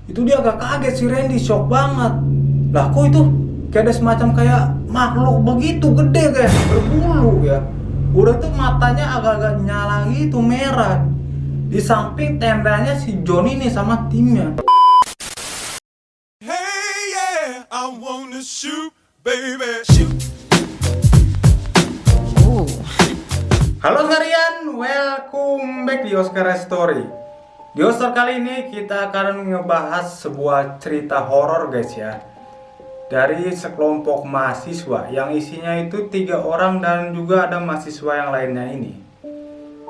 Itu dia agak kaget si Randy, shock banget. Lah kok itu kayak ada semacam kayak makhluk begitu gede kayak berbulu ya. Udah tuh matanya agak-agak nyala gitu merah. Di samping tendanya si Johnny nih sama timnya. Hey, yeah, I wanna shoot, baby, shoot. Halo sekalian, welcome back di Oscar Story. Di Oscar kali ini kita akan ngebahas sebuah cerita horor guys ya. Dari sekelompok mahasiswa yang isinya itu 3 orang dan juga ada mahasiswa yang lainnya ini.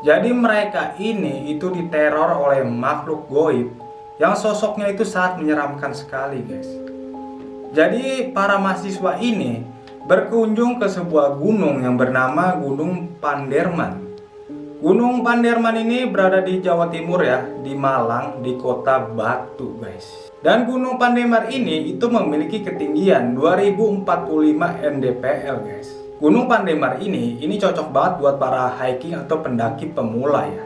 Jadi mereka ini itu diteror oleh makhluk goib yang sosoknya itu sangat menyeramkan sekali guys. Jadi para mahasiswa ini berkunjung ke sebuah gunung yang bernama Gunung Panderman. Gunung Panderman ini berada di Jawa Timur ya, di Malang, di kota Batu guys. Dan Gunung Panderman ini itu memiliki ketinggian 2045 mdpl guys. Gunung Panderman ini cocok banget buat para hiking atau pendaki pemula ya.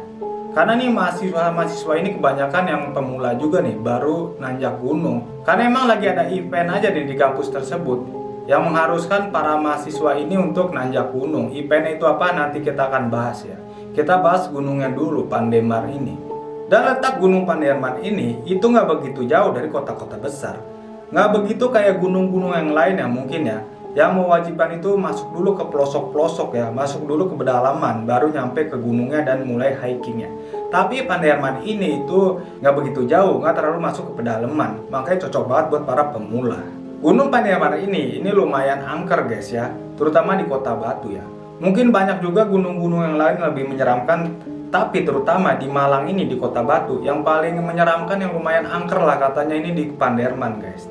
Karena nih mahasiswa ini kebanyakan yang pemula juga nih, baru nanjak gunung. Karena emang lagi ada event aja nih di kampus tersebut yang mengharuskan para mahasiswa ini untuk nanjak gunung. Event itu apa nanti kita akan bahas ya. Kita bahas gunungnya dulu, Panderman ini. Dan letak Gunung Panderman ini itu nggak begitu jauh dari kota-kota besar. Nggak begitu kayak gunung-gunung yang lain ya mungkin ya, yang mewajibkan itu masuk dulu ke pelosok-pelosok ya, masuk dulu ke pedalaman, baru nyampe ke gunungnya dan mulai hikingnya. Tapi Panderman ini itu nggak begitu jauh, nggak terlalu masuk ke pedalaman, makanya cocok banget buat para pemula. Gunung Panderman ini lumayan angker guys ya, terutama di kota Batu ya. Mungkin banyak juga gunung-gunung yang lain lebih menyeramkan, tapi terutama di Malang ini di kota Batu yang paling menyeramkan, yang lumayan angker lah katanya ini di Panderman guys.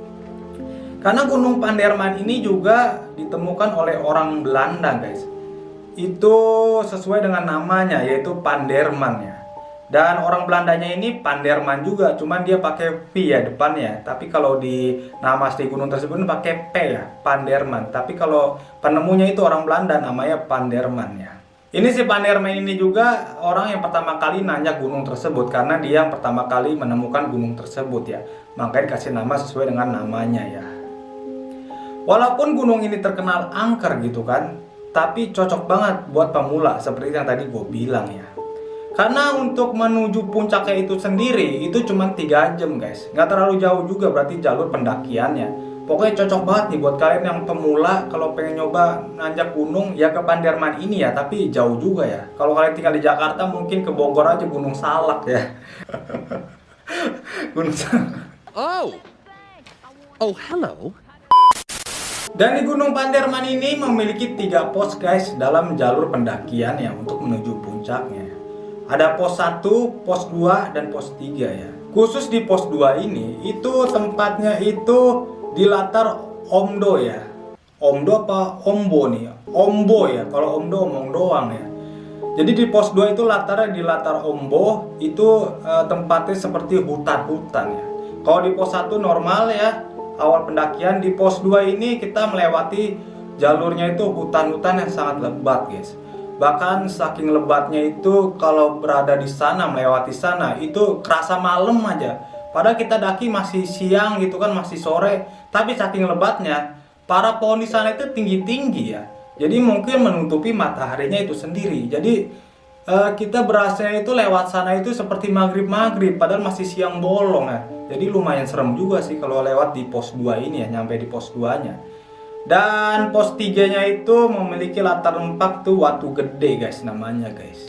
Karena Gunung Panderman ini juga ditemukan oleh orang Belanda guys. Itu sesuai dengan namanya yaitu Panderman ya. Dan orang Belandanya ini Panderman juga, cuman dia pakai V ya depannya. Tapi kalau di nama asli gunung tersebut pakai P ya, Panderman. Tapi kalau penemunya itu orang Belanda namanya Panderman ya. Ini si Panderman ini juga orang yang pertama kali nanjak gunung tersebut, karena dia yang pertama kali menemukan gunung tersebut ya. Makanya dikasih nama sesuai dengan namanya ya. Walaupun gunung ini terkenal angker gitu kan, tapi cocok banget buat pemula seperti yang tadi gue bilang ya. Karena untuk menuju puncaknya itu sendiri itu cuma 3 jam guys. Nggak terlalu jauh juga berarti jalur pendakiannya. Pokoknya cocok banget nih buat kalian yang pemula kalau pengen nyoba nanjak gunung ya ke Panderman ini ya, tapi jauh juga ya. Kalau kalian tinggal di Jakarta mungkin ke Bogor aja Gunung Salak ya. Gunung Salak. Oh, hello. Dan di Gunung Panderman ini memiliki 3 pos guys dalam jalur pendakian ya untuk menuju puncaknya. Ada pos 1, pos 2, dan pos 3 ya. Khusus di pos 2 ini itu tempatnya itu di latar Omdo ya. Omdo apa Ombo nih? Ombo ya. Kalau Omdo omong doang ya. Jadi di pos 2 itu latarnya di latar Ombo, itu tempatnya seperti hutan-hutan ya. Kalau di pos 1 normal ya, awal pendakian. Di pos 2 ini kita melewati jalurnya itu hutan-hutan yang sangat lebat guys. Bahkan saking lebatnya itu kalau berada di sana, melewati sana itu kerasa malam aja. Padahal kita daki masih siang gitu kan, masih sore. Tapi saking lebatnya, para pohon di sana itu tinggi-tinggi ya. Jadi mungkin menutupi mataharinya itu sendiri. Jadi kita berasanya itu lewat sana itu seperti maghrib-maghrib, padahal masih siang bolong ya. Jadi lumayan serem juga sih kalau lewat di pos 2 ini ya, nyampe di pos 2-nya. Dan pos 3-nya itu memiliki latar 4 tuh Watu Gede guys namanya guys.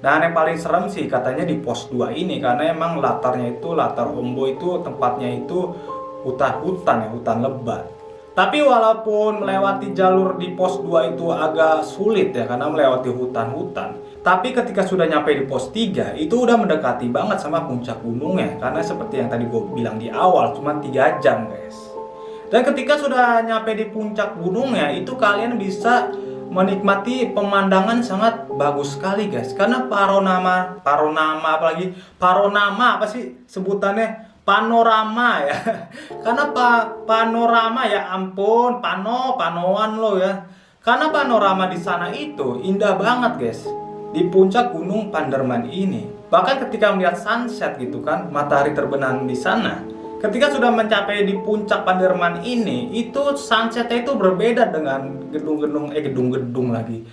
Dan yang paling serem sih katanya di pos 2 ini, karena emang latarnya itu, latar Ombo itu tempatnya itu hutan-hutan ya, hutan lebat. Tapi walaupun melewati jalur di pos 2 itu agak sulit ya, karena melewati hutan-hutan, tapi ketika sudah nyampe di pos 3 itu udah mendekati banget sama puncak gunungnya. Karena seperti yang tadi gue bilang di awal, cuma 3 jam guys. Dan ketika sudah nyampe di puncak gunungnya, itu kalian bisa menikmati pemandangan sangat bagus sekali guys. Karena panorama apa sih sebutannya? Panorama ya. Karena panorama ya ampun, panoan lo ya. Karena panorama di sana itu indah banget guys. Di puncak Gunung Panderman ini. Bahkan ketika melihat sunset gitu kan, matahari terbenam di sana, ketika sudah mencapai di puncak Panderman ini, itu sunsetnya itu berbeda dengan gedung-gedung lagi.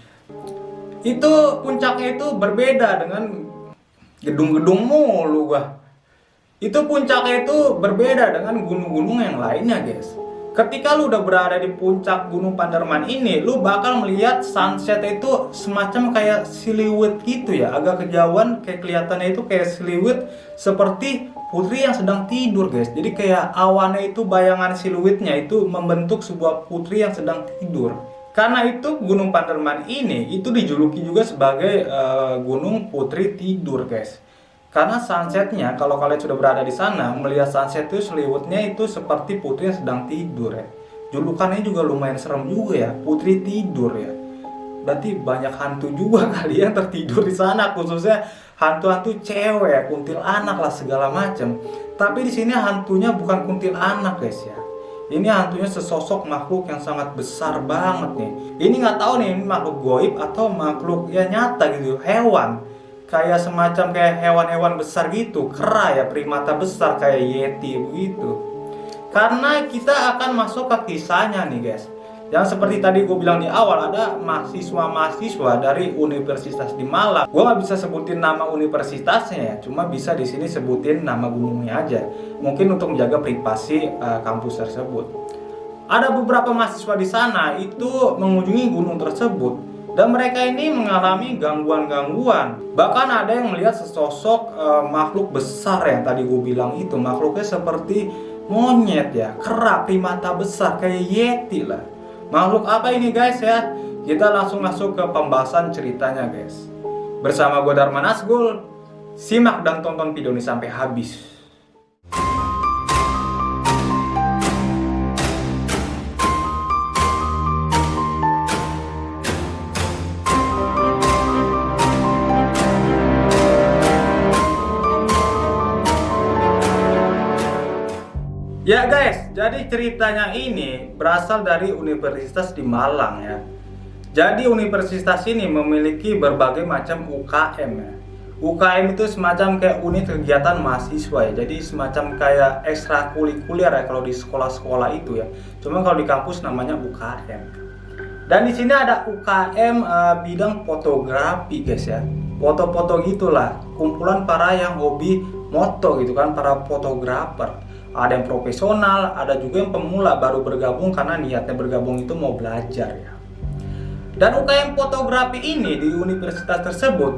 Itu puncaknya itu berbeda dengan gedung-gedung mulu gua. Itu puncaknya itu berbeda dengan gunung-gunung yang lainnya, guys. Ketika lu udah berada di puncak Gunung Panderman ini, lu bakal melihat sunset itu semacam kayak siliwet gitu ya, agak kejauhan, kayak kelihatannya itu kayak siliwet seperti putri yang sedang tidur, guys. Jadi kayak awannya itu, bayangan siluetnya itu membentuk sebuah putri yang sedang tidur. Karena itu Gunung Panderman ini itu dijuluki juga sebagai Gunung Putri Tidur, guys. Karena sunsetnya, kalau kalian sudah berada di sana, melihat sunset itu seliwetnya itu seperti putri yang sedang tidur ya. Julukannya juga lumayan serem juga ya, Putri Tidur ya. Berarti banyak hantu juga kali yang tertidur di sana, khususnya hantu-hantu cewek, kuntilanak lah segala macam. Tapi di sini hantunya bukan kuntilanak, guys ya. Ini hantunya sesosok makhluk yang sangat besar banget nih. Ini nggak tahu nih, ini makhluk goib atau makhluk ya nyata gitu, hewan. Kayak semacam kayak hewan-hewan besar gitu, kera ya, primata besar kayak yeti begitu. Karena kita akan masuk ke kisahnya nih, guys. Yang seperti tadi gue bilang di awal, ada mahasiswa dari Universitas di Malang. Gue nggak bisa sebutin nama universitasnya ya, cuma bisa di sini sebutin nama gunungnya aja. Mungkin untuk menjaga privasi kampus tersebut. Ada beberapa mahasiswa di sana itu mengunjungi gunung tersebut. Dan mereka ini mengalami gangguan-gangguan. Bahkan ada yang melihat sesosok makhluk besar yang tadi gue bilang itu. Makhluknya seperti monyet ya, kera, primata besar kayak yeti lah. Makhluk apa ini, guys ya? Kita langsung masuk ke pembahasan ceritanya, guys. Bersama gue Darman Asgul. Simak dan tonton video ini sampai habis. Ya guys, jadi ceritanya ini berasal dari Universitas di Malang ya. Jadi universitas ini memiliki berbagai macam UKM ya. UKM itu semacam kayak unit kegiatan mahasiswa ya. Jadi semacam kayak ekstrakurikuler ya kalau di sekolah-sekolah itu ya. Cuma kalau di kampus namanya UKM. Dan di sini ada UKM bidang fotografi, guys ya. Foto-foto gitulah, kumpulan para yang hobi moto gitu kan, para fotografer. Ada yang profesional, ada juga yang pemula baru bergabung karena niatnya bergabung itu mau belajar ya. Dan UKM fotografi ini di universitas tersebut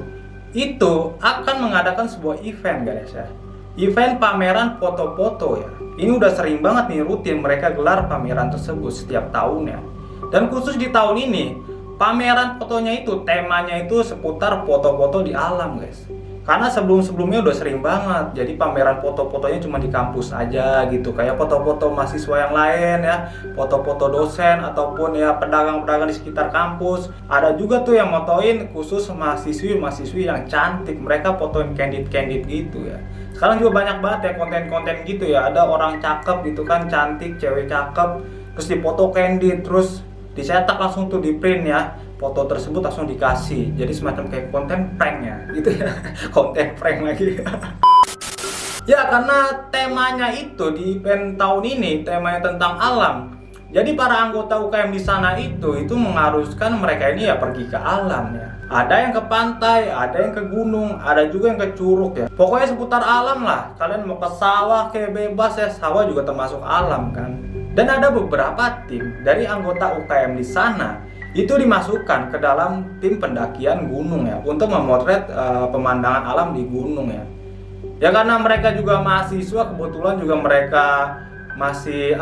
itu akan mengadakan sebuah event, guys ya. Event pameran foto-foto ya. Ini udah sering banget nih rutin mereka gelar pameran tersebut setiap tahunnya. Dan khusus di tahun ini pameran fotonya itu temanya itu seputar foto-foto di alam, guys. Karena sebelum-sebelumnya udah sering banget. Jadi pameran foto-fotonya cuma di kampus aja gitu. Kayak foto-foto mahasiswa yang lain ya, foto-foto dosen ataupun ya pedagang-pedagang di sekitar kampus. Ada juga tuh yang motoin khusus mahasiswi-mahasiswi yang cantik. Mereka fotoin candid-candid gitu ya. Sekarang juga banyak banget ya konten-konten gitu ya. Ada orang cakep gitu kan, cantik, cewek cakep, terus dipoto candid, terus dicetak langsung tuh di print ya. Foto tersebut langsung dikasih, jadi semacam kayak konten prank ya gitu ya. Konten prank lagi. Ya karena temanya itu di event tahun ini temanya tentang alam. Jadi para anggota UKM di sana itu mengharuskan mereka ini ya pergi ke alam ya. Ada yang ke pantai, ada yang ke gunung, ada juga yang ke curug ya. Pokoknya seputar alam lah. Kalian mau ke sawah kayak bebas ya, sawah juga termasuk alam kan. Dan ada beberapa tim dari anggota UKM di sana itu dimasukkan ke dalam tim pendakian gunung ya, untuk memotret pemandangan alam di gunung ya. Ya karena mereka juga mahasiswa, kebetulan juga mereka masih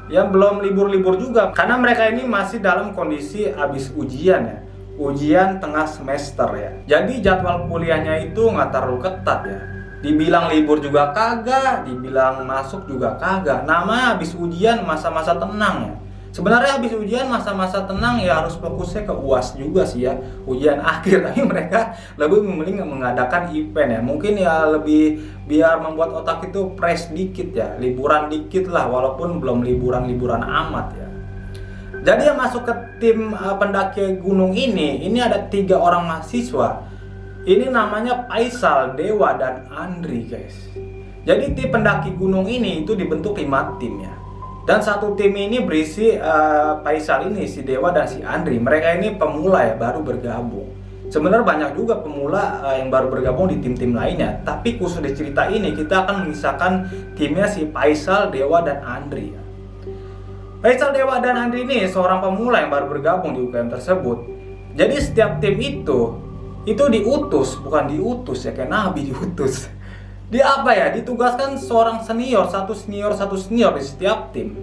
ya belum libur-libur juga, karena mereka ini masih dalam kondisi habis ujian ya, ujian tengah semester ya. Jadi jadwal kuliahnya itu nggak terlalu ketat ya. Dibilang libur juga kagak, dibilang masuk juga kagak. Namanya habis ujian, masa-masa tenang ya. Sebenarnya habis ujian masa-masa tenang ya harus fokusnya ke UAS juga sih ya, ujian akhir. Tapi mereka lebih memilih mengadakan event ya. Mungkin ya lebih biar membuat otak itu fresh dikit ya, liburan dikit lah, walaupun belum liburan-liburan amat ya. Jadi yang masuk ke tim pendaki gunung ini ada 3 orang mahasiswa Ini namanya Faisal, Dewa, dan Andri guys. Jadi tim pendaki gunung ini itu dibentuk 5 tim ya. Dan satu tim ini berisi Faisal ini, si Dewa dan si Andri. Mereka ini pemula ya, baru bergabung. Sebenarnya banyak juga pemula yang baru bergabung di tim-tim lainnya. Tapi khusus di cerita ini kita akan mengisahkan timnya si Faisal, Dewa, dan Andri ya. Faisal, Dewa, dan Andri ini seorang pemula yang baru bergabung di UKM tersebut. Jadi setiap tim itu diutus, bukan diutus ya, kayak nabi diutus. Dia apa ya, ditugaskan seorang senior, satu senior di setiap tim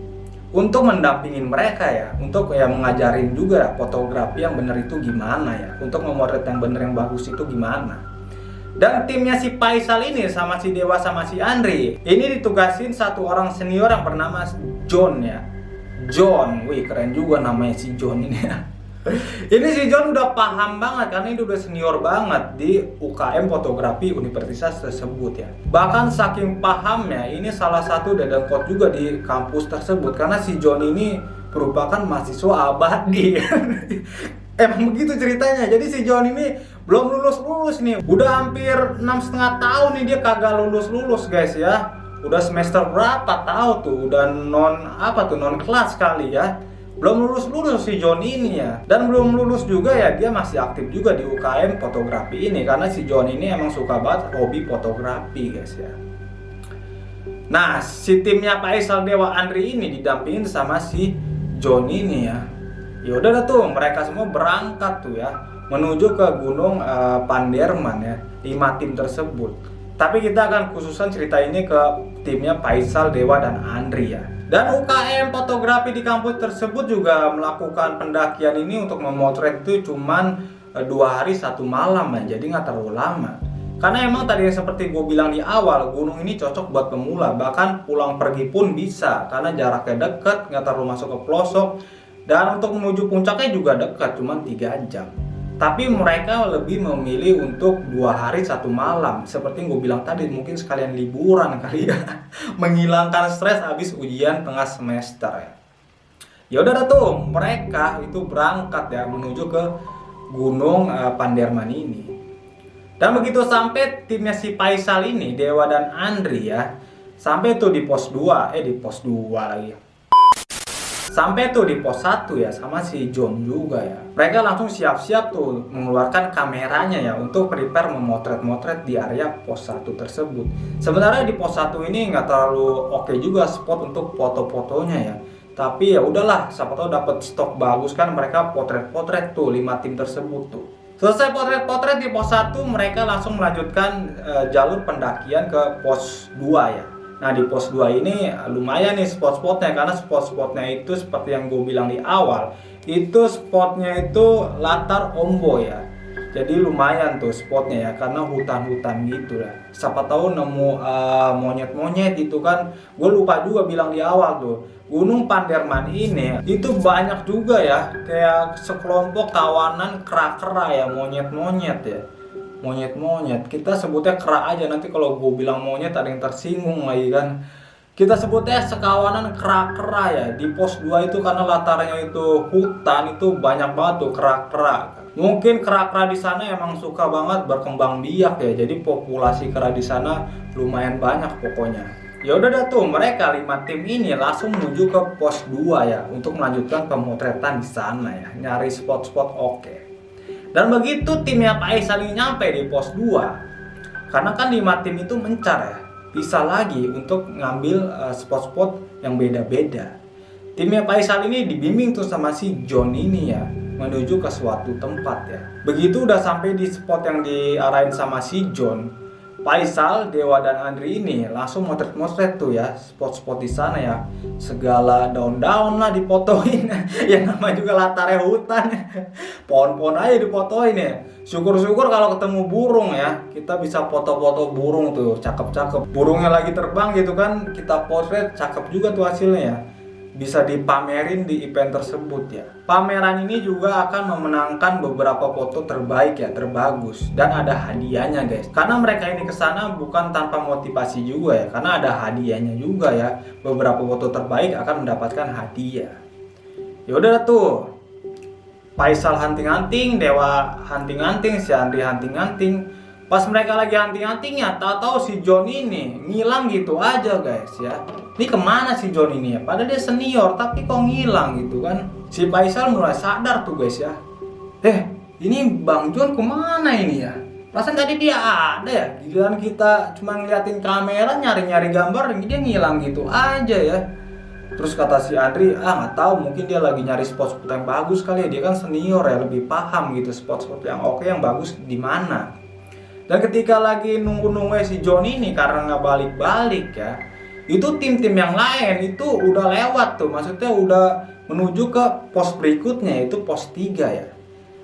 untuk mendampingin mereka ya, untuk ya mengajarin juga fotografi yang benar itu gimana ya, untuk memotret yang benar yang bagus itu gimana. Dan timnya si Faisal ini sama si Dewa sama si Andri ini ditugasin satu orang senior yang bernama John ya. John, wih keren juga namanya si John ini ya. Ini si John udah paham banget karena ini udah senior banget di UKM fotografi universitas tersebut ya. Bahkan saking pahamnya ini salah satu dedengkot juga di kampus tersebut karena si John ini merupakan mahasiswa abadi. Emang begitu ceritanya. Jadi si John ini belum lulus nih. Udah hampir 6,5 tahun nih dia kagak lulus guys ya. Udah semester berapa tahu tuh, udah non kelas kali ya. Belum lulus si John ini ya. Dan belum lulus juga ya, dia masih aktif juga di UKM fotografi ini karena si John ini emang suka banget hobi fotografi guys ya. Nah, si timnya Faisal, Dewa, Andri ini didampingin sama si John ini ya. Ya udah dah tuh, mereka semua berangkat tuh ya menuju ke Gunung Panderman ya, 5 tim tersebut. Tapi kita akan khususkan cerita ini ke timnya Faisal, Dewa, dan Andri ya. Dan UKM fotografi di kampus tersebut juga melakukan pendakian ini untuk memotret itu cuman 2 hari 1 malam ya, jadi nggak terlalu lama. Karena emang tadi seperti gue bilang di awal, gunung ini cocok buat pemula, bahkan pulang pergi pun bisa karena jaraknya dekat, nggak terlalu masuk ke pelosok. Dan untuk menuju puncaknya juga dekat, cuma 3 jam. Tapi mereka lebih memilih untuk 2 hari 1 malam. Seperti yang gue bilang tadi, mungkin sekalian liburan kali ya. Menghilangkan stres habis ujian tengah semester ya. Ya udah tuh, mereka itu berangkat ya menuju ke Gunung Panderman ini. Dan begitu sampai timnya si Faisal ini, Dewa dan Andri ya, sampai tuh di pos 2 lagi. Sampai tuh di pos 1 ya sama si John juga ya. Mereka langsung siap-siap tuh mengeluarkan kameranya ya untuk prepare memotret di area pos 1 tersebut. Sebenarnya di pos 1 ini nggak terlalu oke juga spot untuk foto-fotonya ya. Tapi ya udahlah, siapa tahu dapat stok bagus kan, mereka potret tuh 5 tim tersebut tuh. Selesai potret di pos 1, mereka langsung melanjutkan jalur pendakian ke pos 2 ya. Nah di pos 2 ini lumayan nih spot-spotnya, karena spot-spotnya itu seperti yang gue bilang di awal, itu spotnya itu latar Ombo ya. Jadi lumayan tuh spotnya ya, karena hutan-hutan gitu lah. Siapa tahu nemu monyet-monyet itu kan. Gue lupa juga bilang di awal tuh, Gunung Panderman ini itu banyak juga ya, kayak sekelompok kawanan kera-kera ya, monyet-monyet ya. Monyet-monyet, kita sebutnya kera aja, nanti kalau gue bilang monyet ada yang tersinggung lagi kan. Kita sebutnya sekawanan kera-kera ya. Di pos 2 itu karena latarnya itu hutan, itu banyak banget tuh kera-kera. Mungkin kera-kera di sana emang suka banget berkembang biak ya. Jadi populasi kera di sana lumayan banyak pokoknya. Ya udah dah tuh, mereka 5 tim ini langsung menuju ke pos 2 ya untuk melanjutkan pemotretan di sana ya, nyari spot-spot oke. Dan begitu timnya Faisal ini nyampe di pos 2, karena kan 5 tim itu mencar ya, bisa lagi untuk ngambil spot-spot yang beda-beda. Timnya Faisal ini dibimbing tuh sama si John ini ya, menuju ke suatu tempat ya. Begitu udah sampai di spot yang diarahin sama si John, Faisal, Dewa, dan Andri ini langsung motret-motret tuh ya spot-spot di sana ya. Segala daun-daun lah dipotoin. Yang namanya juga latarnya hutan. Pohon-pohon aja dipotoin ya. Syukur-syukur kalau ketemu burung ya, kita bisa foto-foto burung tuh, cakep-cakep. Burungnya lagi terbang gitu kan, kita potret, cakep juga tuh hasilnya ya. Bisa dipamerin di event tersebut ya. Pameran ini juga akan memenangkan beberapa foto terbaik ya, terbagus, dan ada hadiahnya guys. Karena mereka ini kesana bukan tanpa motivasi juga ya, karena ada hadiahnya juga ya. Beberapa foto terbaik akan mendapatkan hadiah. Ya udah tuh, Faisal hunting-hunting, Dewa hunting-hunting, si Andri hunting-hunting. Pas mereka lagi hunting-huntingnya, tahu-tahu si John ini ngilang gitu aja guys ya. Ini kemana si John ini ya? Padahal dia senior, tapi kok ngilang gitu kan. Si Faisal mulai sadar tuh guys ya. Ini Bang John kemana ini ya? Perasaan tadi dia ada ya. Giliran kita cuma ngeliatin kamera, nyari-nyari gambar, dia ngilang gitu aja ya. Terus kata si Andri, nggak tahu, mungkin dia lagi nyari spot-spot yang bagus kali ya. Dia kan senior ya, lebih paham gitu spot-spot yang oke, yang bagus di mana. Dan ketika lagi nunggu-nunggu si John ini karena nggak balik-balik ya, itu tim-tim yang lain itu udah lewat tuh, maksudnya udah menuju ke pos berikutnya, itu pos 3 ya.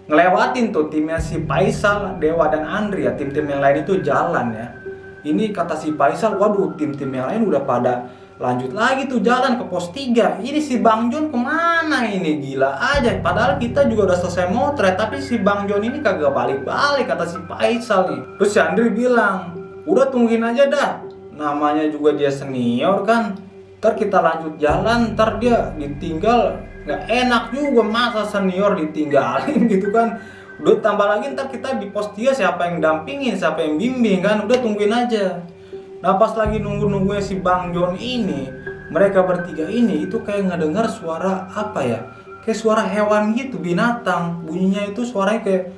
Ngelewatin tuh timnya si Faisal, Dewa dan Andri ya, tim-tim yang lain itu jalan ya. Ini kata si Faisal, waduh tim-tim yang lain udah pada lanjut lagi tuh jalan ke pos 3. Ini si Bang John kemana ini, gila aja. Padahal kita juga udah selesai motret, tapi si Bang John ini kagak balik-balik, kata si Faisal nih. Terus si Andri bilang, udah tungguin aja dah, namanya juga dia senior kan, ntar kita lanjut jalan, ntar dia ditinggal, gak enak juga masa senior ditinggalin gitu kan. Udah tambah lagi ntar kita di pos 3 siapa yang dampingin, siapa yang bimbing kan, udah tungguin aja. Nah pas lagi nunggu-nunggunya si Bang John ini, mereka bertiga ini itu kayak ngedengar suara apa ya, kayak suara hewan gitu, binatang. Bunyinya itu suaranya kayak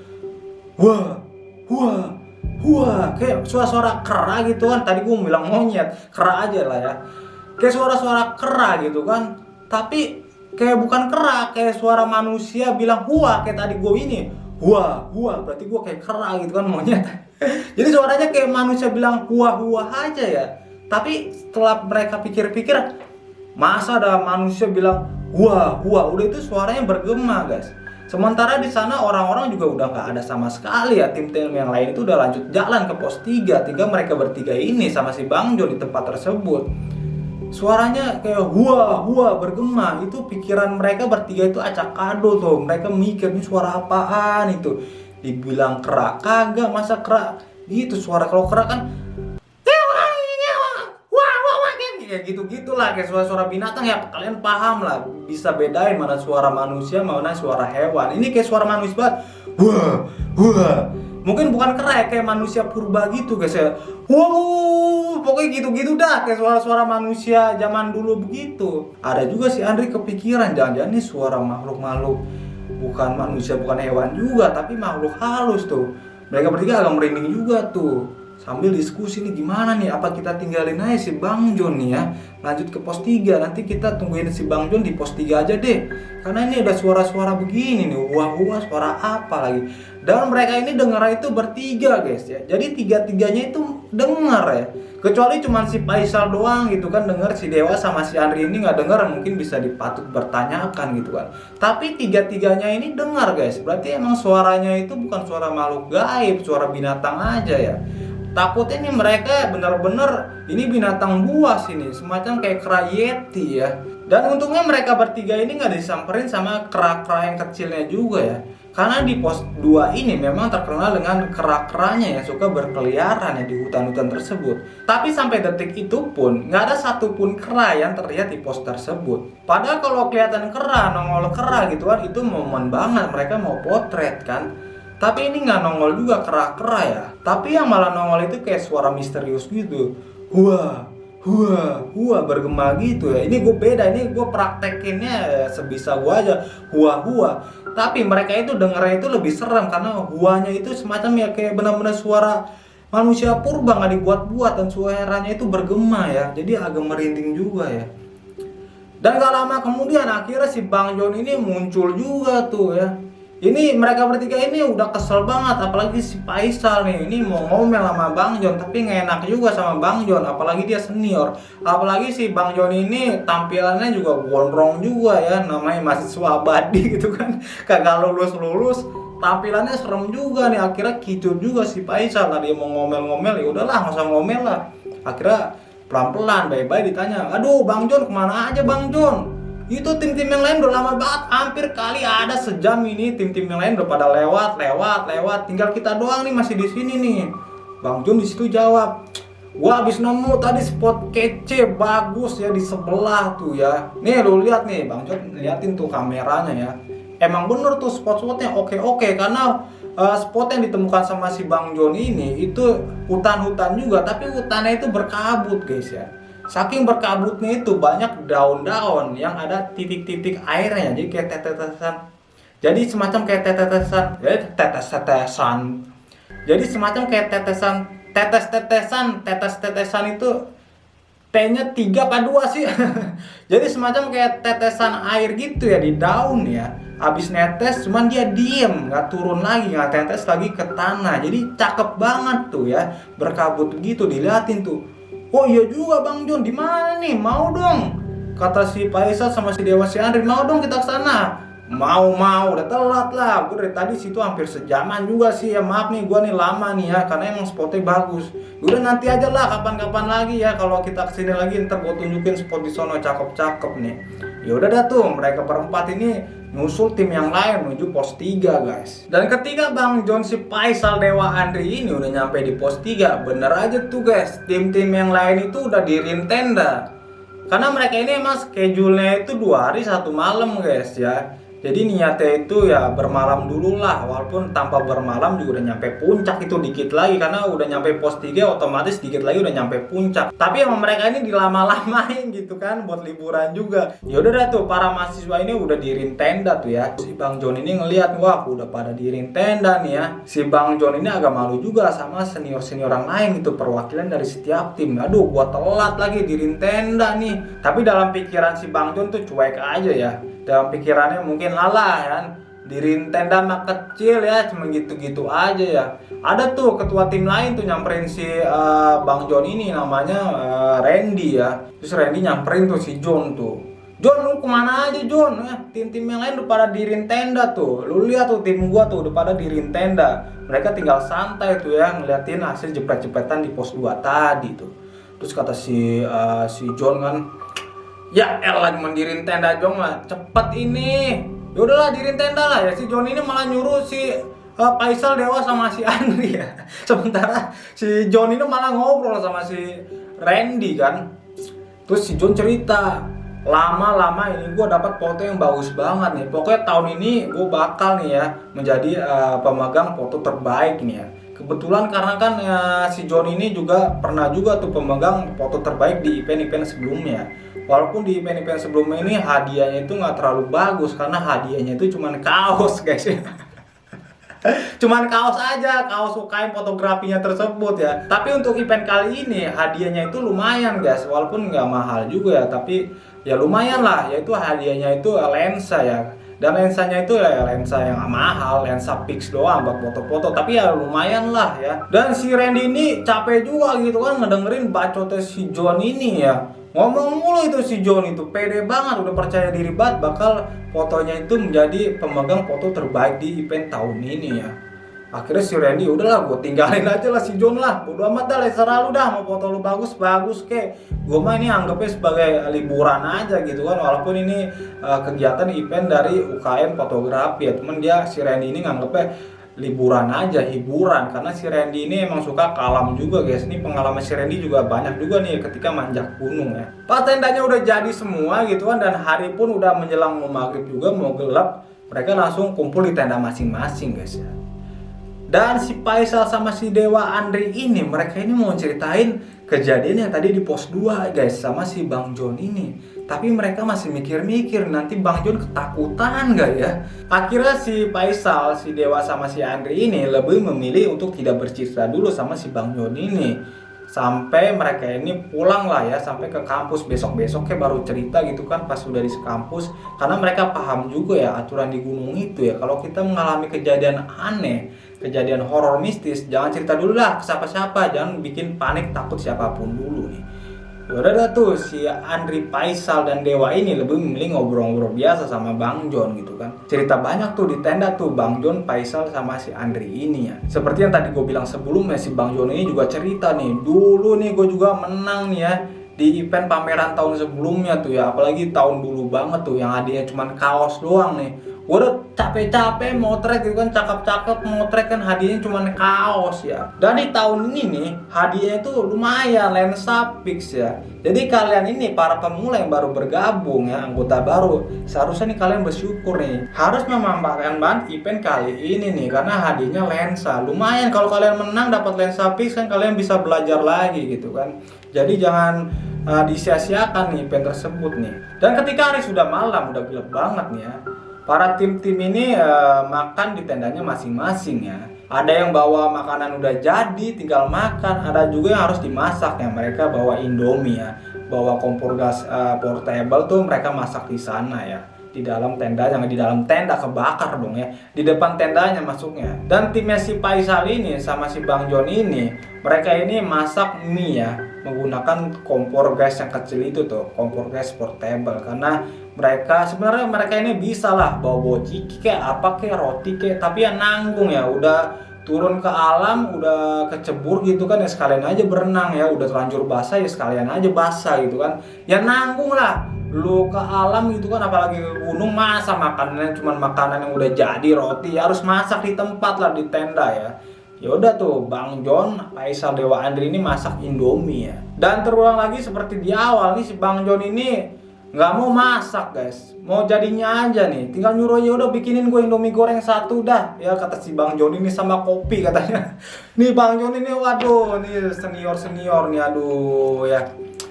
wah, wah, wah, kayak suara-suara kera gitu kan. Tadi gue bilang monyet, kera aja lah ya. Kayak suara-suara kera gitu kan. Tapi kayak bukan kera, kayak suara manusia bilang wah, kayak tadi gue ini wah, wah, berarti gue kayak kera gitu kan, monyet. Jadi suaranya kayak manusia bilang wah aja ya. Tapi setelah mereka pikir-pikir, masa ada manusia bilang wah, udah itu suaranya bergema guys. Sementara di sana orang-orang juga udah nggak ada sama sekali ya. Tim-tim yang lain itu udah lanjut jalan ke pos 3. Tinggal mereka bertiga ini sama si Bang John di tempat tersebut. Suaranya kayak wah bergema. Itu pikiran mereka bertiga itu acak kado tuh. Mereka mikir ini suara apaan itu. Dibilang kera kagak, masa kera gitu suara. Kalau kera kan wah kayak gitu-gitulah, kayak suara-suara binatang ya. Kalian paham lah, bisa bedain mana suara manusia mana suara hewan. Ini kayak suara manusia banget. Wah. Mungkin bukan kera ya, kayak manusia purba gitu guys ya. Wow, pokoknya gitu-gitu dah, kayak suara-suara manusia zaman dulu begitu. Ada juga si Andri kepikiran, jangan-jangan ini suara makhluk-makhluk, bukan manusia, bukan hewan juga, tapi makhluk halus tuh. Mereka bertiga agak merinding juga tuh. Sambil diskusi nih, gimana nih, apa kita tinggalin aja si Bang John nih ya, lanjut ke pos 3. Nanti kita tungguin si Bang John di pos 3 aja deh. Karena ini ada suara-suara begini nih, wah suara apa lagi. Dan mereka ini dengar itu bertiga guys ya. Jadi tiga-tiganya itu dengar ya. Kecuali cuma si Faisal doang gitu kan dengar, si Dewa sama si Andri ini nggak dengar, mungkin bisa dipatut bertanyakan gitu kan. Tapi tiga-tiganya ini dengar guys. Berarti emang suaranya itu bukan suara makhluk gaib, suara binatang aja ya. Takutnya nih mereka bener-bener ini binatang buas ini, semacam kayak kera yeti ya. Dan untungnya mereka bertiga ini nggak disamperin sama kera-kera yang kecilnya juga ya. Karena di pos 2 ini memang terkenal dengan kera-keranya yang suka berkeliaran ya di hutan-hutan tersebut. Tapi sampai detik itu pun nggak ada satupun kera yang terlihat di pos tersebut. Padahal kalau kelihatan kera, nongol kera gitu kan, itu momen banget mereka mau potret kan. Tapi ini nggak nongol juga kera-kera ya. Tapi yang malah nongol itu kayak suara misterius gitu. Wah bergema gitu ya. Ini gue beda, ini gue praktekinnya sebisa gue aja. Wah. Tapi mereka itu dengernya itu lebih serem karena huanya itu semacam ya kayak benar-benar suara manusia purba, nggak dibuat-buat, dan suaranya itu bergema ya. Jadi agak merinding juga ya. Dan gak lama kemudian akhirnya si Bang John ini muncul juga tuh ya. Ini mereka bertiga ini udah kesel banget, apalagi si Faisal nih, ini mau ngomel sama Bang John tapi nggak enak juga sama Bang John, apalagi dia senior. Apalagi si Bang John ini tampilannya juga gondrong juga ya, namanya mahasiswa abadi gitu kan, kagak lulus, tampilannya serem juga nih. Akhirnya kicur juga si Faisal, tadi mau ngomel-ngomel, ya udahlah nggak usah ngomel lah. Akhirnya pelan-pelan, baik-baik ditanya, aduh Bang John kemana aja Bang John? Itu tim-tim yang lain udah lama banget, hampir kali ada sejam ini tim-tim yang lain udah pada lewat, tinggal kita doang nih masih di sini nih. Bang John di situ jawab, gua habis nemu tadi spot kece bagus ya di sebelah tuh ya. Nih lu lihat nih, Bang John liatin tuh kameranya ya. emang bener tuh spot-spotnya oke karena spot yang ditemukan sama si Bang Jon ini itu hutan-hutan juga, tapi hutannya itu berkabut guys ya. Saking berkabutnya itu banyak daun-daun yang ada titik-titik airnya, jadi kayak tetesan. Jadi semacam kayak tetes-tetesan. Jadi semacam kayak tetes-tetesan itu T-nya 3 apa 2 sih? Jadi semacam kayak tetesan air gitu ya di daun ya. Habis netes cuman dia diem, nggak turun lagi, nggak tetes lagi ke tanah. Jadi cakep banget tuh ya, berkabut gitu, diliatin tuh. Oh iya juga Bang Jon, di mana nih? Mau dong. Kata si Faisal sama si Dewa si Andri, mau dong kita ke sana. Mau, udah telat lah. Gue dari tadi situ hampir sejaman juga sih ya. Maaf nih, gue nih lama nih ya, karena emang spotnya bagus. Udah nanti aja lah, kapan-kapan lagi ya. Kalau kita kesini lagi, ntar gue tunjukin spot di sono cakep-cakep nih. Ya udah dah tuh, mereka berempat ini nyusul tim yang lain menuju pos 3 guys. Dan ketika Bang Jon, si Faisal, Dewa, Andri ini udah nyampe di pos 3, bener aja tuh guys, tim-tim yang lain itu udah diriin tenda. Karena mereka ini emang schedule-nya itu 2 hari 1 malam guys ya. Jadi niatnya itu ya bermalam dulu lah, walaupun tanpa bermalam juga udah nyampe puncak itu dikit lagi, karena udah nyampe pos 3 otomatis dikit lagi udah nyampe puncak. Tapi emang mereka ini dilama-lamain gitu kan buat liburan juga. Ya udah dah tuh, para mahasiswa ini udah diriin tenda tuh ya. Si Bang Jon ini ngelihat, wah udah pada diriin tenda nih ya. Si Bang Jon ini agak malu juga sama senior-senior orang lain gitu, perwakilan dari setiap tim. Aduh, gua telat lagi diriin tenda nih. Tapi dalam pikiran si Bang Jon tuh cuek aja ya. Dalam pikirannya mungkin lalah kan, diriin tenda mah kecil ya, cuma gitu-gitu aja ya. Ada tuh ketua tim lain tuh nyamperin si Bang Jon ini, namanya Randy ya. Terus Randy nyamperin tuh si Jon tuh. Jon, lu kemana aja Jon? Tim-tim yang lain udah pada diriin tenda tuh. Lu lihat tuh tim gua tuh udah pada diriin tenda. Mereka tinggal santai tuh ya, ngeliatin hasil jepret-jepretan di pos 2 tadi tuh. Terus kata si Jon kan, ya elah mendiriin tenda Jon lah, cepet ini. Ya udahlah diriin tenda lah ya. Si Jon ini malah nyuruh si Faisal, Dewa sama si Andri ya. Sementara si Jon ini malah ngobrol sama si Randy kan. Terus si Jon cerita, lama-lama ini gue dapat foto yang bagus banget nih. Pokoknya tahun ini gue bakal nih ya menjadi pemegang foto terbaik nih ya. Kebetulan karena kan si Jon ini juga pernah juga tuh pemegang foto terbaik di event-event sebelumnya. Walaupun di event-event sebelumnya ini hadiahnya itu nggak terlalu bagus, karena hadiahnya itu cuman kaos guys ya. Cuman kaos aja, kaos UKM fotografinya tersebut ya. Tapi untuk event kali ini hadiahnya itu lumayan guys, walaupun nggak mahal juga ya, tapi ya lumayan lah. Yaitu hadiahnya itu lensa ya. Dan lensanya itu ya lensa yang mahal, lensa fix doang buat foto-foto, tapi ya lumayan lah ya. Dan si Randy ini capek juga gitu kan ngedengerin bacotnya si Jon ini ya. Ngomong mulu itu si Jon itu, pede banget, udah percaya diri banget bakal fotonya itu menjadi pemegang foto terbaik di event tahun ini ya. Akhirnya si Randy, udahlah gue tinggalin aja lah si Jon lah, bodo amat dah, serah lu dah, mau foto lu bagus kek. Gue mah ini anggapnya sebagai liburan aja gitu kan, walaupun ini kegiatan event dari UKM fotografi ya, temen dia si Randy ini nganggapnya liburan aja, hiburan, karena si Randy ini emang suka kalam juga guys. Ini pengalaman si Randy juga banyak juga nih ketika manjak gunung ya. Pas tendanya udah jadi semua gitu kan, dan hari pun udah menjelang mau maghrib juga, mau gelap, mereka langsung kumpul di tenda masing-masing guys ya. Dan si Faisal sama si Dewa Andri ini, mereka ini mau ceritain kejadian yang tadi di pos 2 guys sama si Bang Jon ini. Tapi mereka masih mikir-mikir nanti Bang Jon ketakutan gak ya. Akhirnya si Faisal, si Dewa sama si Andri ini lebih memilih untuk tidak bercerita dulu sama si Bang Jon ini, sampai mereka ini pulang lah ya, sampai ke kampus besoknya baru cerita gitu kan pas sudah di kampus. Karena mereka paham juga ya aturan di gunung itu ya, kalau kita mengalami kejadian aneh, kejadian horor mistis, jangan cerita dulu lah ke siapa-siapa, jangan bikin panik takut siapapun dulu nih. Udah dah tuh si Andri, Faisal, dan Dewa ini lebih memilih ngobrol-ngobrol biasa sama Bang Jon gitu kan. Cerita banyak tuh di tenda tuh Bang Jon, Faisal, sama si Andri ini ya. Seperti yang tadi gue bilang sebelumnya, si Bang Jon ini juga cerita nih, dulu nih gue juga menang nih ya di event pameran tahun sebelumnya tuh ya. Apalagi tahun dulu banget tuh yang hadiahnya cuman kaos doang nih. Gua udah capek-capek motret gitu kan, cakep-cakep motret kan, hadiahnya cuma kaos ya. Dan di tahun ini nih hadiahnya itu lumayan, lensa Pix ya. Jadi kalian ini para pemula yang baru bergabung ya, anggota baru, seharusnya nih kalian bersyukur nih, harus memanfaatkan banget event kali ini nih, karena hadiahnya lensa lumayan. Kalau kalian menang dapat lensa Pix kan, kalian bisa belajar lagi gitu kan. Jadi jangan disia-siakan nih event tersebut nih. Dan ketika hari sudah malam, udah gelap banget nih ya, para tim-tim ini makan di tendanya masing-masing ya. Ada yang bawa makanan udah jadi, tinggal makan. Ada juga yang harus dimasak ya. Mereka bawa Indomie ya, bawa kompor gas portable tuh mereka masak di sana ya. Di dalam tenda, jangan di dalam tenda, kebakar dong ya. Di depan tendanya masuknya. Dan timnya si Faisal ini sama si Bang Jon ini, mereka ini masak mie ya, menggunakan kompor gas yang kecil itu tuh, kompor gas portable. Karena sebenarnya mereka ini bisa lah bawa ciki kayak apa kayak roti kayak, tapi ya nanggung ya, udah turun ke alam, udah kecebur gitu kan ya, sekalian aja berenang ya, udah terlanjur basah ya sekalian aja basah gitu kan. Ya nanggung lah lu ke alam gitu kan, apalagi ke gunung, masa makanannya cuman makanan yang udah jadi roti, harus masak di tempat lah, di tenda ya. Ya udah tuh Bang Jon, Faisal Dewa Andri ini masak Indomie ya. Dan terulang lagi seperti di awal nih, si Bang Jon ini nggak mau masak guys, mau jadinya aja nih, tinggal nyuruh ya udah bikinin gue Indomie goreng satu dah ya, kata si Bang Jon ini, sama kopi katanya. Nih Bang Jon ini waduh, nih senior nih, aduh ya.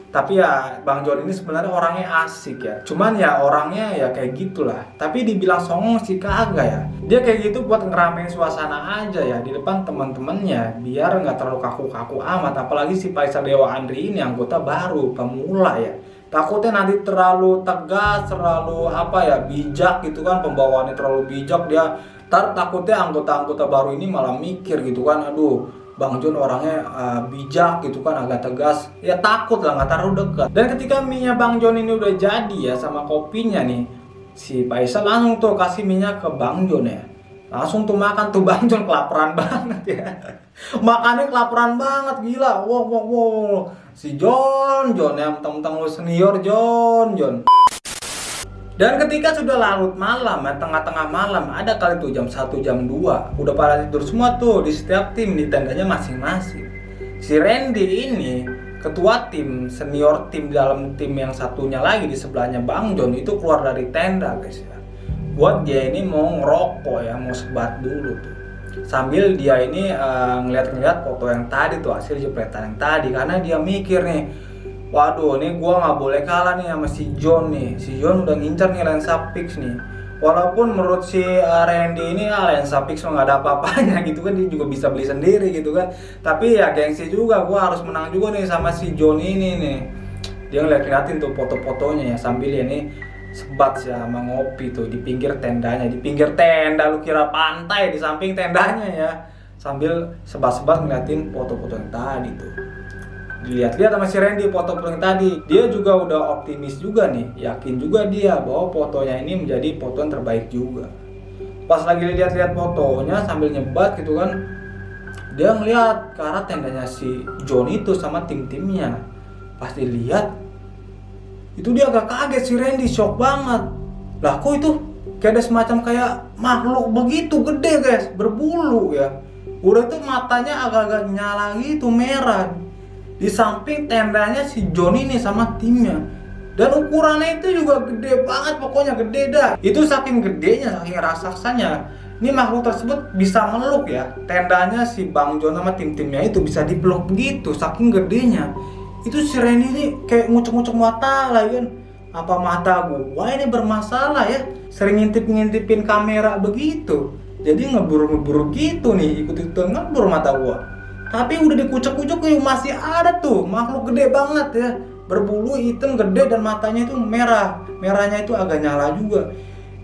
Tapi ya Bang Jon ini sebenarnya orangnya asik ya, cuman ya orangnya ya kayak gitulah. Tapi dibilang songong sih kagak ya, dia kayak gitu buat ngeramein suasana aja ya di depan teman-temannya, biar nggak terlalu kaku-kaku amat. Apalagi si Faisal Dewa Andri ini anggota baru, pemula ya, takutnya nanti terlalu tegas, terlalu apa ya, bijak gitu kan, pembawaannya terlalu bijak, dia takutnya anggota-anggota baru ini malah mikir gitu kan, aduh Bang Jon orangnya bijak gitu kan, agak tegas, ya takut lah nggak terlalu dekat. Dan ketika mie-nya Bang Jon ini udah jadi ya sama kopinya nih, si Faisal langsung tuh kasih mie-nya ke Bang Jon ya, langsung tuh makan tuh. Bang Jon kelaparan banget ya, makannya kelaparan banget, gila. Wow. Si Jon ya, mentang-mentang lu senior Jon. Dan ketika sudah larut malam ya, tengah-tengah malam, ada kali tuh jam 1, jam 2, udah pada tidur semua tuh di setiap tim, di tendanya masing-masing. Si Randy ini, ketua tim, senior tim dalam tim yang satunya lagi di sebelahnya Bang Jon itu keluar dari tenda guys ya. Buat dia ini mau ngerokok ya, mau sebat dulu tuh. Sambil dia ini ngeliat-ngeliat foto yang tadi tuh, hasil jepretan yang tadi, karena dia mikir nih, waduh, nih gua nggak boleh kalah nih sama si Jon nih. Si Jon udah ngincer nih lensa Pix nih. Walaupun menurut si Randy ini lensa Pix nggak ada apa-apanya gitu kan, dia juga bisa beli sendiri gitu kan. Tapi ya gengsi juga, gua harus menang juga nih sama si Jon ini nih. Dia ngeliat-ngeliatin tuh foto-fotonya ya, sambil ya nih sebat ya sama ngopi tuh di pinggir tendanya. Di pinggir tenda, lu kira pantai, di samping tendanya ya. Sambil sebat-sebat ngeliatin foto-foto yang tadi tuh. Dilihat-lihat sama si Randy foto-foto yang tadi, dia juga udah optimis juga nih, yakin juga dia bahwa fotonya ini menjadi foto yang terbaik juga. Pas lagi lihat-lihat fotonya sambil nyebat gitu kan, dia ngeliat ke arah tendanya si Jon itu sama tim-timnya. Pas dilihat, itu dia agak kaget, si Randy shock banget. Lah kok itu kayak ada semacam kayak makhluk begitu gede guys, berbulu ya. Udah tuh matanya agak-agak nyala gitu, merah. Di samping tendanya si Jon ini sama timnya. Dan ukurannya itu juga gede banget, pokoknya gede dah. Itu saking gedenya, saking raksasanya, ini makhluk tersebut bisa meluk ya. Tendanya si Bang Jon sama tim-timnya itu bisa dipeluk begitu, saking gedenya. Itu si Randy ini kayak ngucuk-ngucuk mata lah kan. Apa mata gua ini bermasalah ya? Sering ngintip-ngintipin kamera begitu. Jadi ngeburu-ngeburu gitu nih, ikut-ikutan ngeburu mata gua. Tapi udah dikucek-kucek masih ada tuh makhluk gede banget ya, berbulu hitam gede dan matanya itu merah, merahnya itu agak nyala juga.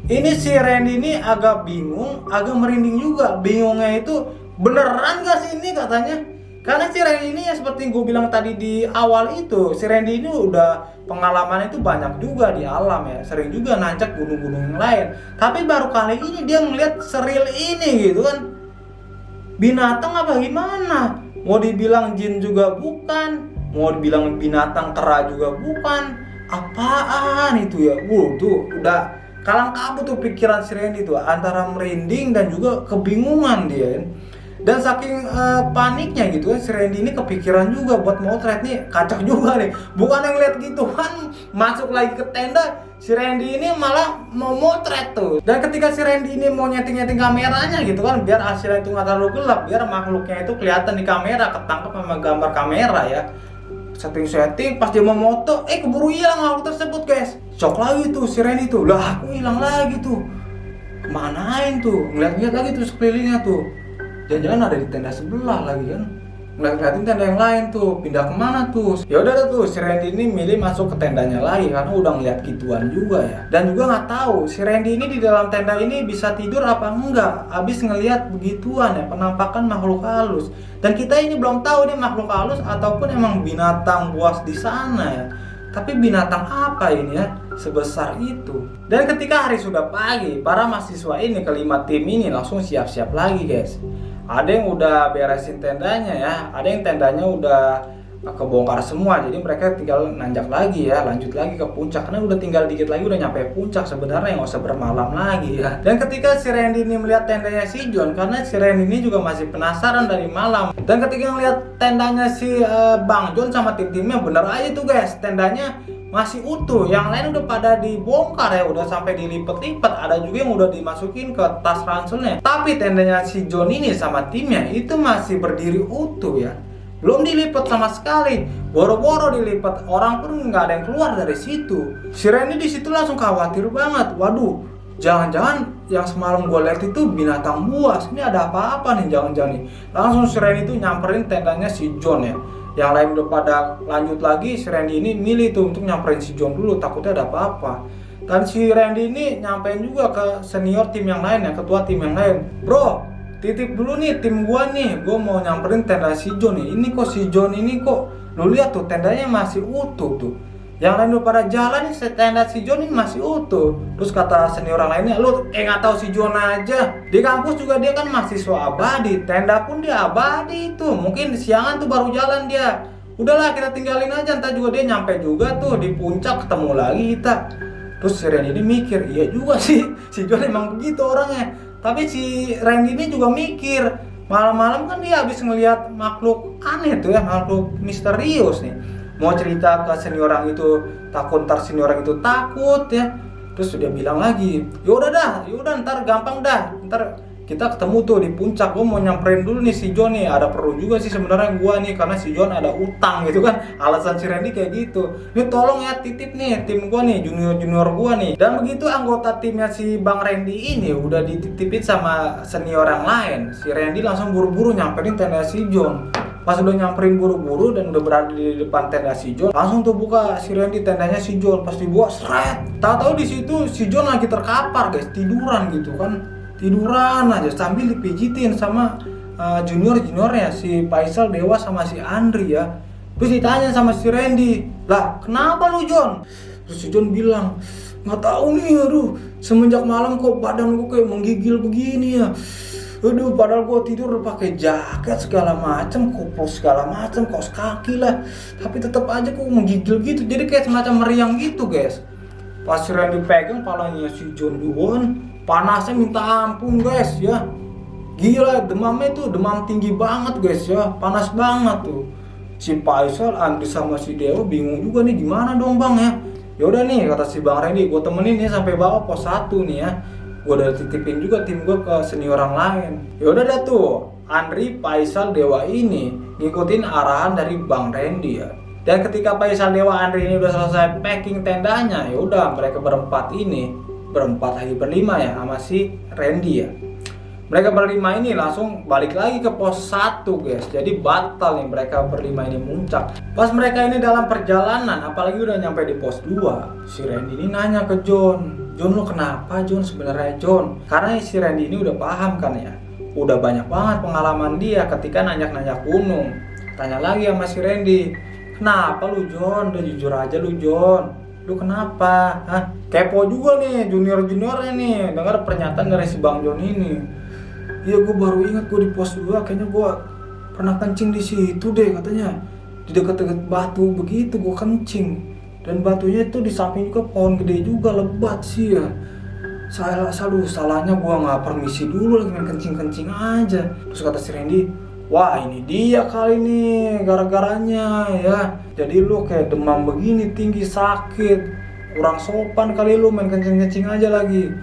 Ini si Randy ini agak bingung, agak merinding juga. Bingungnya itu beneran gak sih ini katanya? Karena si Randy ini ya seperti gue bilang tadi di awal itu, si Randy ini udah pengalaman itu banyak juga di alam ya, sering juga nancak gunung-gunung yang lain. Tapi baru kali ini dia ngeliat seril ini gitu kan. Binatang apa gimana? Mau dibilang jin juga bukan, mau dibilang binatang kera juga bukan. Apaan itu ya? Tuh udah kalang kabut tuh pikiran si Randy tuh, antara merinding dan juga kebingungan dia. Dan saking paniknya gitu si Randy ini kepikiran juga buat motret nih, kacau juga nih. Bukan yang lihat gitu kan, masuk lagi ke tenda, si Randy ini malah mau motret tuh. Dan ketika si Randy ini mau nyeting-nyeting kameranya gitu kan, biar hasilnya itu nggak terlalu gelap, biar makhluknya itu kelihatan di kamera, ketangkep sama gambar kamera ya. Setting pas dia mau moto, keburu hilang makhluk tersebut guys. Shock lagi tuh si Randy tuh, lah aku hilang lagi tuh, kemanain tuh, ngeliat-ngeliat lagi tuh sekelilingnya tuh. Jangan-jangan ada di tenda sebelah lagi kan, ngeliatin tenda yang lain tuh, pindah kemana tuh. Ya udah tuh si Randy ini milih masuk ke tendanya lagi karena udah ngeliat gituan juga ya. Dan juga nggak tahu si Randy ini di dalam tenda ini bisa tidur apa enggak abis ngeliat begituan ya, penampakan makhluk halus. Dan kita ini belum tahu ini makhluk halus ataupun emang binatang buas di sana ya. Tapi binatang apa ini ya sebesar itu? Dan ketika hari sudah pagi, para mahasiswa ini kelima tim ini langsung siap-siap lagi guys. Ada yang udah beresin tendanya ya, ada yang tendanya udah kebongkar semua, jadi mereka tinggal nanjak lagi ya, lanjut lagi ke puncak karena udah tinggal dikit lagi udah nyampe puncak sebenarnya, nggak usah bermalam lagi ya. Dan ketika si Randy ini melihat tendanya si John, karena si Randy ini juga masih penasaran dari malam, dan ketika ngeliat tendanya si Bang John sama tim-timnya, bener aja tuh guys, tendanya masih utuh, yang lain udah pada dibongkar ya, udah sampai dilipet-lipet, ada juga yang udah dimasukin ke tas ranselnya. Tapi tendanya si John ini sama timnya itu masih berdiri utuh ya, belum dilipet sama sekali, boro-boro dilipet, orang pun nggak ada yang keluar dari situ. Si Randy di situ langsung khawatir banget, waduh, jangan-jangan yang semalam gue lihat itu binatang buas, ini ada apa-apa nih jangan-jangan nih. Langsung si Randy itu nyamperin tendanya si John ya. Yang lain udah pada lanjut lagi, si Randy ini milih tuh untuk nyamperin si John dulu, takutnya ada apa-apa. Dan si Randy ini nyampein juga ke senior tim yang lain ya, ketua tim yang lain. Bro, titip dulu nih tim gua nih, gua mau nyamperin tenda si John nih. Ini kok si John ini kok, lu lihat tuh tendanya masih utuh tuh. Yang lain udah pada jalan nih, tenda si John ini masih utuh. Terus kata senior orang lainnya, lu nggak tahu si John aja. Di kampus juga dia kan mahasiswa abadi, tenda pun dia abadi itu. Mungkin siangan tuh baru jalan dia. Udahlah kita tinggalin aja, ntar juga dia nyampe juga tuh di puncak, ketemu lagi kita. Terus si Randy ini mikir, iya juga sih, si John emang begitu orangnya. Tapi si Randy ini juga mikir, malam-malam kan dia habis ngelihat makhluk aneh tuh ya, makhluk misterius nih. Mau cerita ke senior orang itu, takut ntar senior orang itu takut ya. Terus dia bilang lagi, yaudah ntar gampang dah, ntar kita ketemu tuh di puncak. Gue mau nyamperin dulu nih si John nih, ada perlu juga sih sebenarnya gue nih, karena si John ada utang gitu kan. Alasan si Randy kayak gitu, nih tolong ya titip nih tim gue nih, junior gue nih. Dan begitu anggota timnya si Bang Randy ini udah dititipin sama senior yang lain, si Randy langsung buru-buru nyamperin tenda si John. Pas udah nyamperin buru-buru dan udah berada di depan tenda si John, langsung tuh buka si Randy tendanya si John. Pas dibuka seret, tahu-tahu di situ si John lagi terkapar guys, tiduran gitu kan, tiduran aja sambil dipijitin sama juniornya si Faisal, Dewa sama si Andri ya. Terus ditanya sama si Randy, lah kenapa lu John? Terus si John bilang, nggak tahu nih, aduh semenjak malam kok badan gue kayak menggigil begini ya. Aduh, padahal gue tidur udah pakai jaket segala macem, koplos segala macem, kaos kaki lah, tapi tetap aja kok menggigil gitu, jadi kayak semacam meriang gitu guys. Pas Randy pegang palanya si John Duwon, panasnya minta ampun guys ya, gila, demamnya tuh demam tinggi banget guys ya, panas banget tuh. Si Faisal, Andri sama si Dewa bingung juga nih, gimana dong bang ya. Yaudah nih kata si Bang Randy, gue temenin nih sampai bawah pos 1 nih ya. Gue udah titipin juga tim gue ke senior orang lain. Ya udah dah tuh, Andri, Faisal, Dewa ini ngikutin arahan dari Bang Randy ya. Dan ketika Faisal, Dewa, Andri ini udah selesai packing tendanya, ya udah mereka berempat lagi berlima ya sama si Randy ya. Mereka berlima ini langsung balik lagi ke pos 1 guys. Jadi batal nih mereka berlima ini muncak. Pas mereka ini dalam perjalanan, apalagi udah nyampe di pos 2, si Randy ini nanya ke John, lu kenapa John sebenarnya John? Karena si Randy ini udah paham kan ya, udah banyak banget pengalaman dia ketika nanjak-nanjak gunung. Tanya lagi sama si Randy, kenapa lu John? Udah jujur aja lu John, lu kenapa? Hah? Kepo juga nih junior-juniornya nih dengar pernyataan dari si Bang John ini. Iya, gue baru ingat gue di pos 2 kayaknya gue pernah kencing di situ deh katanya, di dekat-dekat batu begitu gue kencing. Dan batunya itu di samping juga pohon gede juga, lebat sih ya. salahnya gua nggak permisi dulu lagi main kencing aja. Terus kata si Randy, wah ini dia kali nih gara-garanya ya. Jadi lu kayak demam begini tinggi sakit, kurang sopan kali lu main kencing aja lagi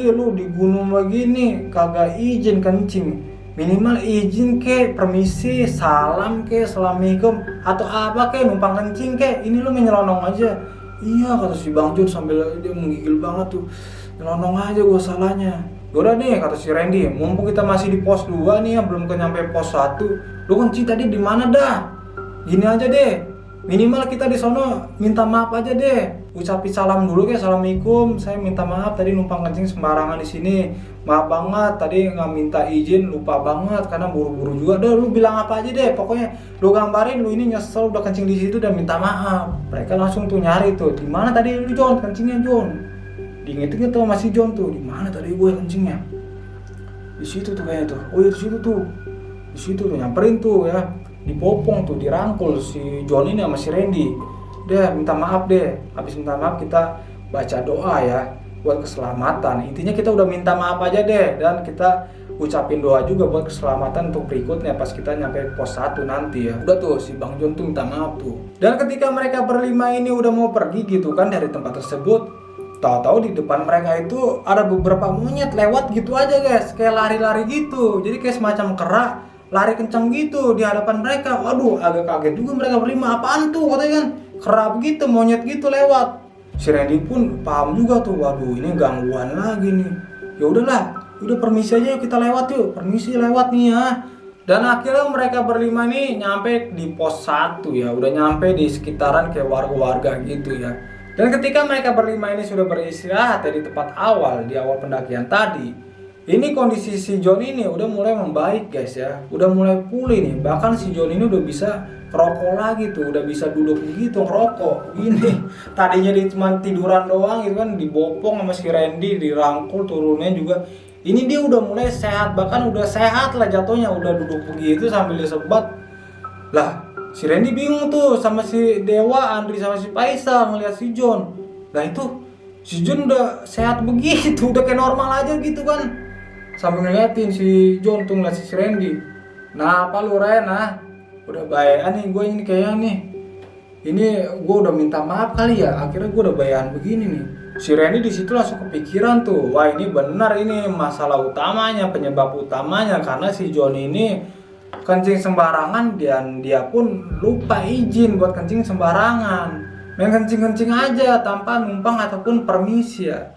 lu di gunung begini kagak izin kencing, minimal izin ke permisi salam ke assalamualaikum atau apa ke numpang kencing ke, ini lu menyelonong aja. Iya kata si Bang Jun sambil dia menggigil banget tuh, nyelonong aja gua salahnya. Yaudah nih kata si Randy, mumpung kita masih di pos 2 nih ya, belum nyampe pos 1, lu kencing tadi di mana dah? Gini aja deh, minimal kita di sono minta maaf aja deh, ucapin salam dulu kayak assalamualaikum, saya minta maaf tadi numpang kencing sembarangan di sini, maaf banget tadi nggak minta izin, lupa banget karena buru-buru juga. Udah lu bilang apa aja deh, pokoknya lu gambarin lu ini nyesel udah kencing di situ dan minta maaf. Mereka langsung tuh nyari tuh, di mana tadi lu John kencingnya John? Diinget-inget tuh masih John tuh, di mana tadi gue kencingnya? Di situ tuh kayaknya tuh, oh iya di situ tuh nyamperin tuh ya. Dipopong tuh, dirangkul si John ini sama si Randy. Dia minta maaf deh. Habis minta maaf kita baca doa ya buat keselamatan. Intinya kita udah minta maaf aja deh, dan kita ucapin doa juga buat keselamatan untuk berikutnya pas kita nyampe pos 1 nanti ya. Udah tuh si Bang John tuh minta maaf tuh. Dan ketika mereka berlima ini udah mau pergi gitu kan dari tempat tersebut, tahu-tahu di depan mereka itu ada beberapa monyet lewat gitu aja guys, kayak lari-lari gitu. Jadi kayak semacam kera lari kencang gitu di hadapan mereka. Waduh, agak kaget juga mereka berlima. Apaan tuh katanya kan? Kera begitu, monyet gitu lewat. Si Randy pun paham juga tuh. Waduh, ini gangguan lagi nih. Ya udahlah, udah permisi aja yuk kita lewat yuk. Permisi lewat nih ya. Dan akhirnya mereka berlima nih nyampe di pos 1 ya. Udah nyampe di sekitaran kayak warga-warga gitu ya. Dan ketika mereka berlima ini sudah beristirahat di tempat awal, di awal pendakian tadi, ini kondisi si John ini udah mulai membaik guys ya, udah mulai pulih nih. Bahkan si John ini udah bisa ngerokok lagi tuh, udah bisa duduk begitu ngerokok. Ini tadinya dia cuma tiduran doang gitu kan, dibopong sama si Randy, dirangkul turunnya juga. Ini dia udah mulai sehat, bahkan udah sehat lah jatuhnya, udah duduk begitu sambil disebat. Lah si Randy bingung tuh sama si Dewa, Andri sama si Faisal ngeliat si John. Lah itu si John udah sehat begitu, udah kayak normal aja gitu kan. Sambil ngeliatin si John tuh ngeliat si Randy. Nah apa lu Ren ah? Udah bayan nih gue ini kayaknya nih. Ini gue udah minta maaf kali ya. Akhirnya gue udah bayan begini nih. Si Randy di situ langsung kepikiran tuh. Wah ini benar, ini masalah utamanya, penyebab utamanya. Karena si John ini kencing sembarangan dan dia pun lupa izin buat kencing sembarangan. Main kencing-kencing aja tanpa numpang ataupun permisi ya.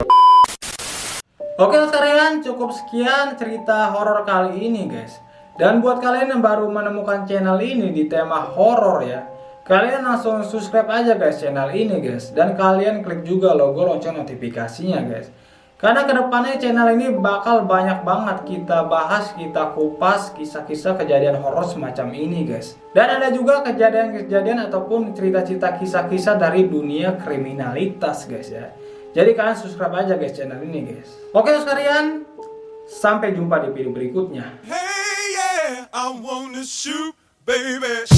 Oke sekalian, cukup sekian cerita horor kali ini guys. Dan buat kalian yang baru menemukan channel ini di tema horor ya, kalian langsung subscribe aja guys channel ini guys. Dan kalian klik juga logo lonceng notifikasinya guys. Karena kedepannya channel ini bakal banyak banget kita bahas, kita kupas kisah-kisah kejadian horor semacam ini guys. Dan ada juga kejadian-kejadian ataupun cerita-cerita kisah-kisah dari dunia kriminalitas guys ya. Jadi kalian subscribe aja guys channel ini guys. Oke sekalian, sampai jumpa di video berikutnya. Hey, yeah, I wanna shoot, baby.